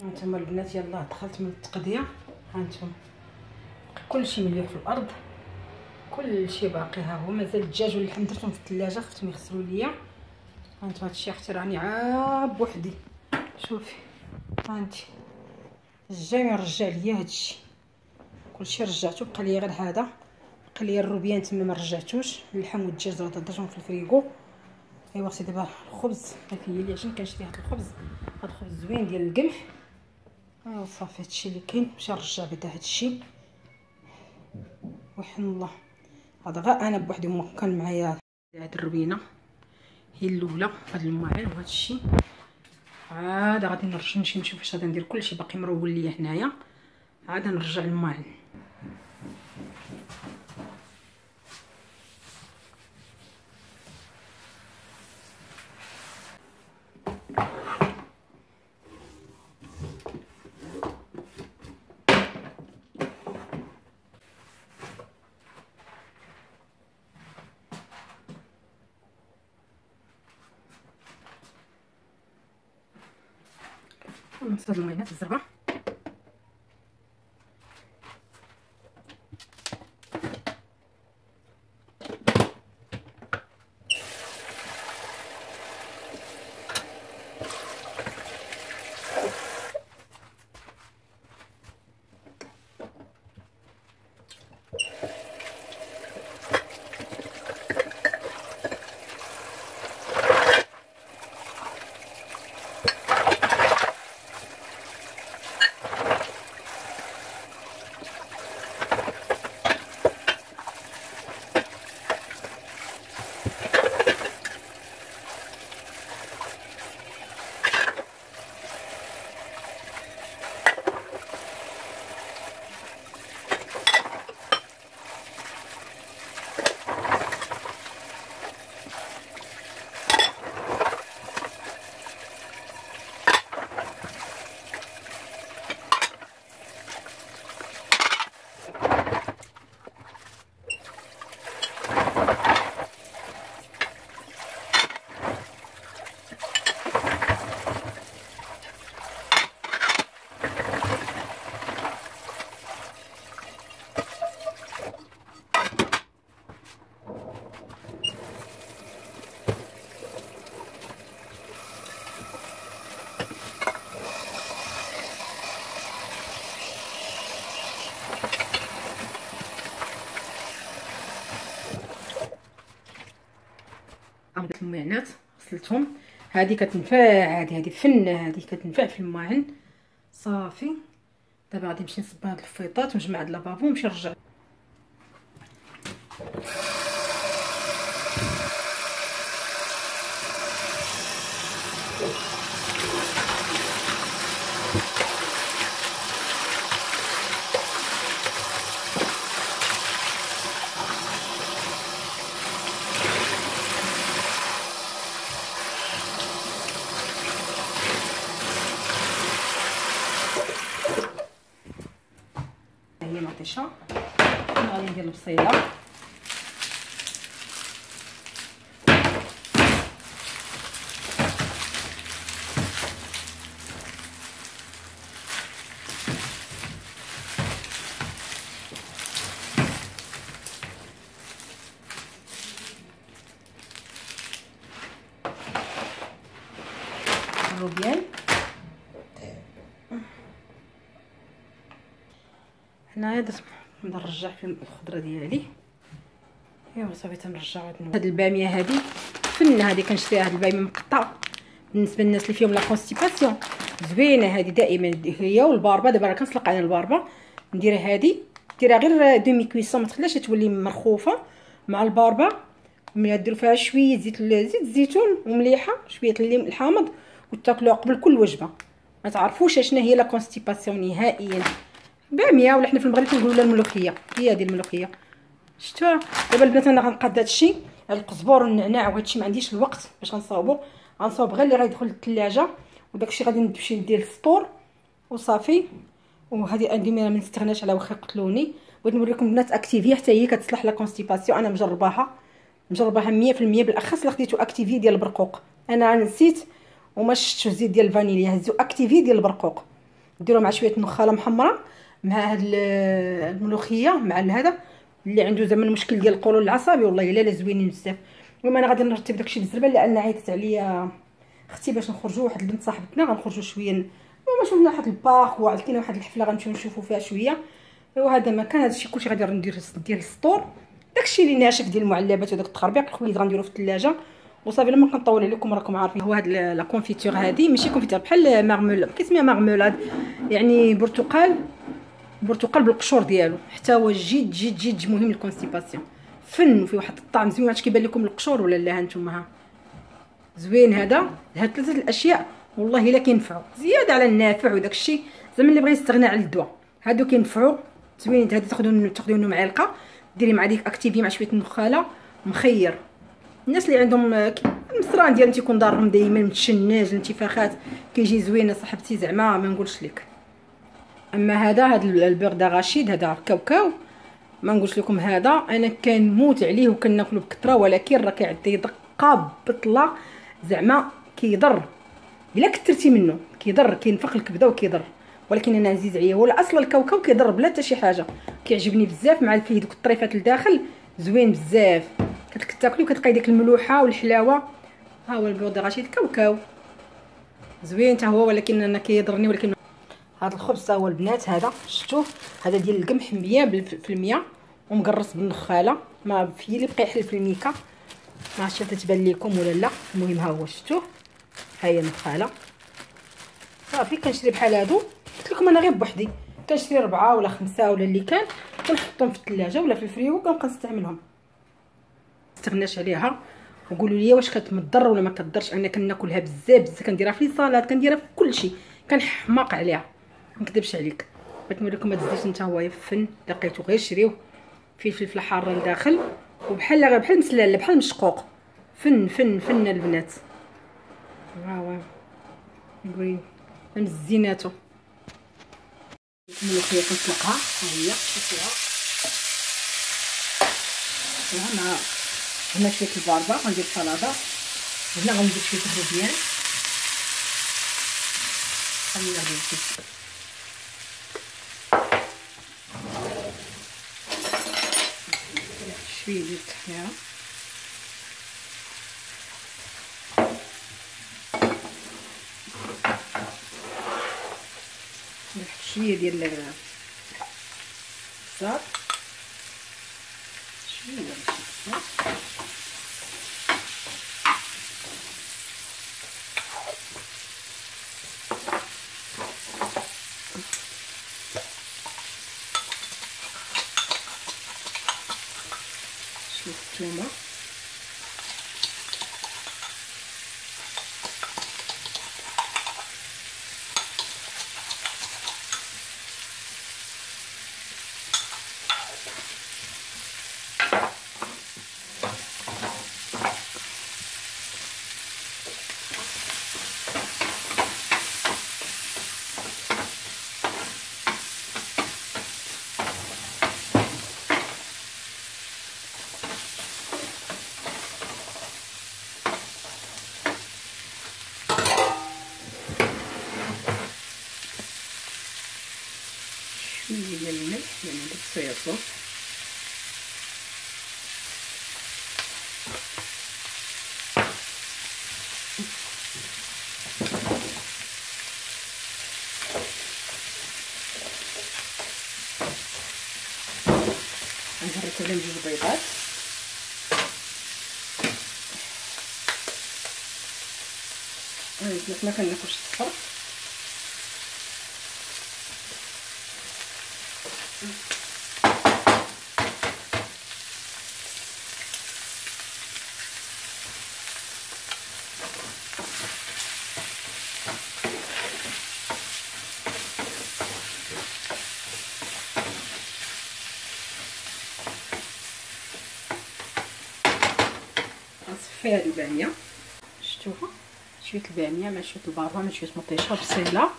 هانتوما البنات يلاه دخلت من التقضيه. هانتوما كلشي مليح في الارض، كلشي باقي. ها هو مازال الدجاج واللحم درتهم في الثلاجه خفتهم يخسروا ليا. هانتوما هادشي اختي راني عاب بوحدي. شوفي هانتي جاي نرجع ليا هادشي كلشي رجعته، بقى ليا غير هذا، بقى ليا الروبيان تما ما رجعتوش، اللحم والدجاج درتهم في الفريغو. ايوا اختي دابا الخبز هاكي هي اللي عشان كنشري هاد الخبز، هاد الخبز زوين ديال القمح. ايوا صافي هادشي اللي كاين، نمشي نرجع بعدا هادشي. وحن الله هذا غير انا بوحدي، وما كان معايا هاد الروينه هي الاولى، هاد الماعن وهاد الشيء. عاد غادي نرجع نشوف واش غادي ندير، كلشي باقي مرول ليا هنايا. عاد نرجع الماعن. ونصب الماينات الزرقاء. عملت الماعنات غسلتهم، هذه كتنفع، هذه فنه، هذه كتنفع في الماعن. صافي دابا غادي نمشي نصب هاد الفيطات ونجمع هاد لافابو ونمشي نرجع. هي مطيشه، غادي ندير البصيله. الروبيان هنايا درت نرجع في الخضره ديالي. ايوا صافي تنرجع هاد الباميه هادي فنه، هادي كنشريها هاد الباميه مقطعه بالنسبه للناس اللي فيهم لا كونستيباسيون، زوينه هادي دائما. هي والباربه، دابا راه كنسلق على الباربه نديرها هادي، ديرها غير دومي كويسون، ما تخليهاش تولي مرخوفه مع الباربه. ملي ديروا فيها شويه زيت الزيتون ومليحه، شويه الليم الحامض، وتاكلوها قبل كل وجبه. ما تعرفوش شنو هي لا كونستيباسيون نهائيا. باميه، ولا حنا في المغرب كنقولوا لها الملوخيه، هي هذه الملوخيه. شفتوها دابا البنات؟ انا غنقاد هادشي، هاد القزبور والنعناع وهادشي ما عنديش الوقت باش غنصاوبو، غنصاوب غير اللي غيدخل للثلاجه، وداكشي غادي نمشي ندير الفطور وصافي. وهذه عندي ما نستغناش على واخا قتلوني. بغيت نوريكم بنات اكتيفي حتى هي كتصلح لا كونستيباسيون، انا مجرباها 100%، بالاخص الا خديتو اكتيفي ديال البرقوق. انا نسيت وما شفتش الزيت ديال الفانيليا، هزو اكتيفي ديال البرقوق نديرو مع شويه نخاله محمره مع هاد الملوخيه مع هذا اللي عنده زعما المشكل ديال القولون العصبي، والله الا زوينين بزاف. المهم انا غادي نرتب داكشي بالزربه لان عيطت عليا اختي باش نخرجوا، واحد البنت صاحبتنا غنخرجوا شويه. المهم شفنا واحد البارك وعطينا واحد الحفله غنمشيو نشوفوا فيها شويه. وهذا مكان هادشي كلشي غادي ندير السطور، داكشي اللي ناشف ديال المعلبات وداك التخربيق الخويط غنديرو في الثلاجه وصافي. لما كنطول عليكم راكم عارفين. هو هاد لا كونفيتور هادي ماشي كونفيتور بحال مارمول كيسميها مارمولاد، يعني برتقال بالقشور ديالو، حتى هو جد مهم للكونستيباسيون. فن وفيه واحد الطعم زوين. واش كيبان لكم القشور ولا لا؟ هانتوما ها زوين. هاد ثلاثه الاشياء والله الا كينفعوا زياده على النافع وداك الشيء. زعما اللي بغى يستغنى على الدواء هادو كينفعوا زوين. هادو تاخذوا منه معلقه ديري مع ديك اكتيفي مع شويه النخاله مخير. الناس اللي عندهم المصران ديال تيكون دارهم دائما متشنج الانتفاخات كيجي زوين صاحبتي زعما ما نقولش لك. اما هذا البيغ داراشيد هذا كاوكاو ما نقولش لكم، هذا انا كنموت عليه وكناكلو بكثره، ولكن راه كيعطي دقه بطله زعما كيضر الا كثرتي منه، كيضر كينفخ الكبده وكيضر. ولكن انا عزيز عليا ولا اصلا الكاوكاو كيضر بلا حتى شي حاجه، كيعجبني بزاف مع فيه دوك الطريفات لداخل زوين بزاف. كتاكلي وكتلقاي ديك الملوحه والحلاوه. ها هو البيض رشيد كاوكاو زوين حتى هو، ولكن انا كيضرني. ولكن هذا الخبز هو البنات هذا شفتوه، هذا ديال القمح 100% ومقرص بالنخاله. ما في اللي بقى يحل في الميكا، ما عرفتش تتبان لكم ولا لا. المهم ها هو شفتوه، ها هي النخاله صافي. كنشري بحال هادو قلت لكم انا غير بوحدي، كنشري 4 ولا 5 ولا اللي كان، كنحطهم في الثلاجه ولا في الفريو كنبقى نستعملهم. استغناش عليها وقولوا لي واش كتمضر ولا ما كتضرش. انا كناكلها بزاف كنديرها في الصالات كنديرها في كلشي، كنحماق عليها ما نكذبش عليك. بغيت نوريكم هاد الزيت نتا هو فن لقيتو غير شريوه فيه فلفل حار لداخل وبحال مسلال بحال مشقوق. فن البنات. واو نقول مزيناتو. الملوخيه كنطلقها ها هي شوفوها مع هنا شويه الباربه. غندير سلطه هنا، غندير شويه الروبيان خلينا غادي شويه ديال التحميره. نحط شويه ديال الزعتر شويه الثومه شويه ديال الملح يعني داك الصويا صوص. غنهرس عليهم 2 بيضات. ما كناكلش الصفر. غنصفي هاد الباميه شفتوها، شويه الباميه مع شويه الباربه مع شويه مطيشه وبصيله،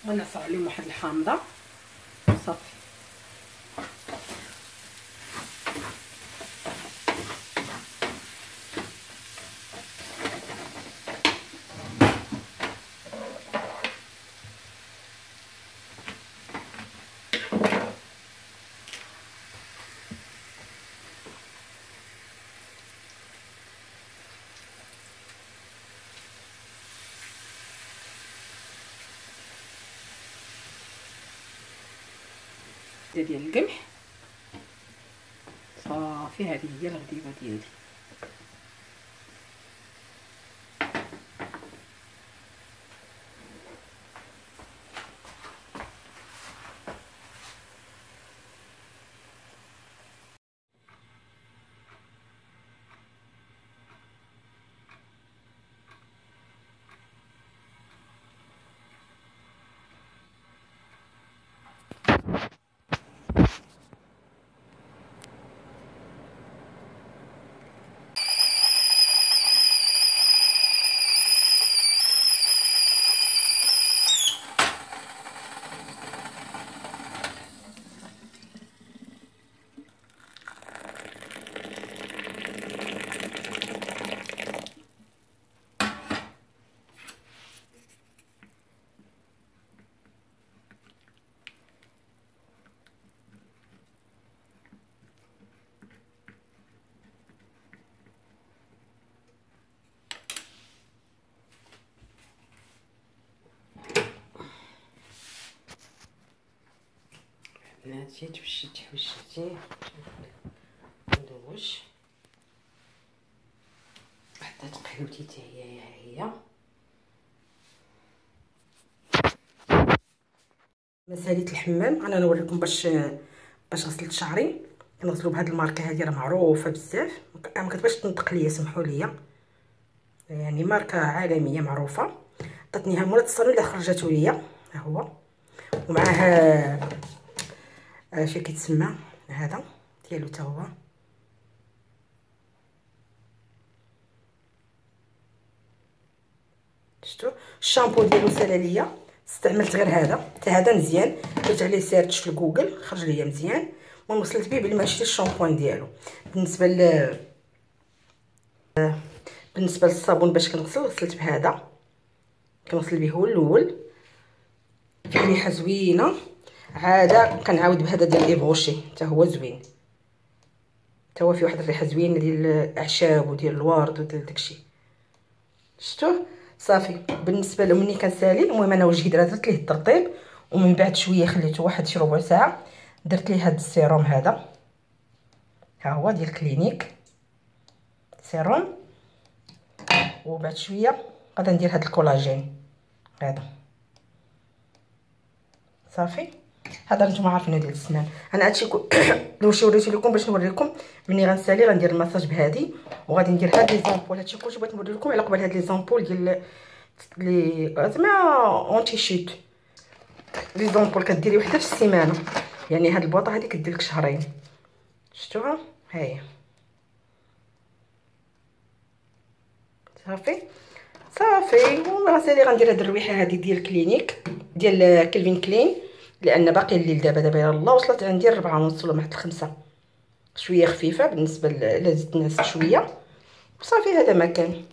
غنعصر عليهم واحد الحامضه صافي. زبده ديال القمح صافي. هذه هي الغديوه ديالي. بناتي توشتي ندوش حطيت قهوتي حتى هي مساليت الحمام. انا نوريكم باش غسلت شعري. كنغسلو بهاد الماركه هذه، راه معروفه بزاف، ما كتبغيش تنطق ليا، سمحوا لي، يعني ماركه عالميه معروفه. عطاتنيها مولات الصالون اللي خرجاتو ليا، ها هو، ومعاه اش كيتسمى هذا ديالو حتى هو. شفتوا الشامبو ديالو سالا ليا، استعملت غير هذا، حتى هذا مزيان، درت عليه سيرش في جوجل خرج ليا مزيان، وغسلت به بلي ما شريتش الشامبوين ديالو. بالنسبه للصابون باش كنغسل، غسلت بهذا، كنغسل به هو الاول، فيه ريحه زوينه. عاده كنعاود بهذا ديال ايفوشي حتى هو زوين، حتى هو فيه واحد الريحه زوينه ديال الاعشاب وديال الورد وديال داكشي. شفتوه صافي. بالنسبه له ملي كنسالي، المهم انا وجهي درت ليه الترطيب، ومن بعد شويه خليته واحد شي ربع ساعه، درت ليه هذا السيروم هذا، ها هو ديال كلينيك سيروم، وبعد شويه غادي ندير هذا الكولاجين هذا صافي. هذا نتوما عارفين ديال السنان. انا هادشي واش وريتو لكم باش نوريكم ملي غنسالي غندير المساج بهذه، وغادي ندير هاد لي زامبول. هادشي كلشي بغيت نوري لكم على قبل هاد لي زامبول ديال لي زعما اونتي شيت. لي زامبول كديري وحده في السيمانه، يعني هاد البواطه هادي كدير لك شهرين. شفتوها ها هي صافي. وغنسالي غندير هاد الرويحه هادي ديال كلينيك ديال كلفين كلين، لان باقي الليل دابا يلاه وصلت عندي 4:30 ولا واحد 5، شويه خفيفه بالنسبه لا زدت نعس شويه وصافي. هذا ما كان.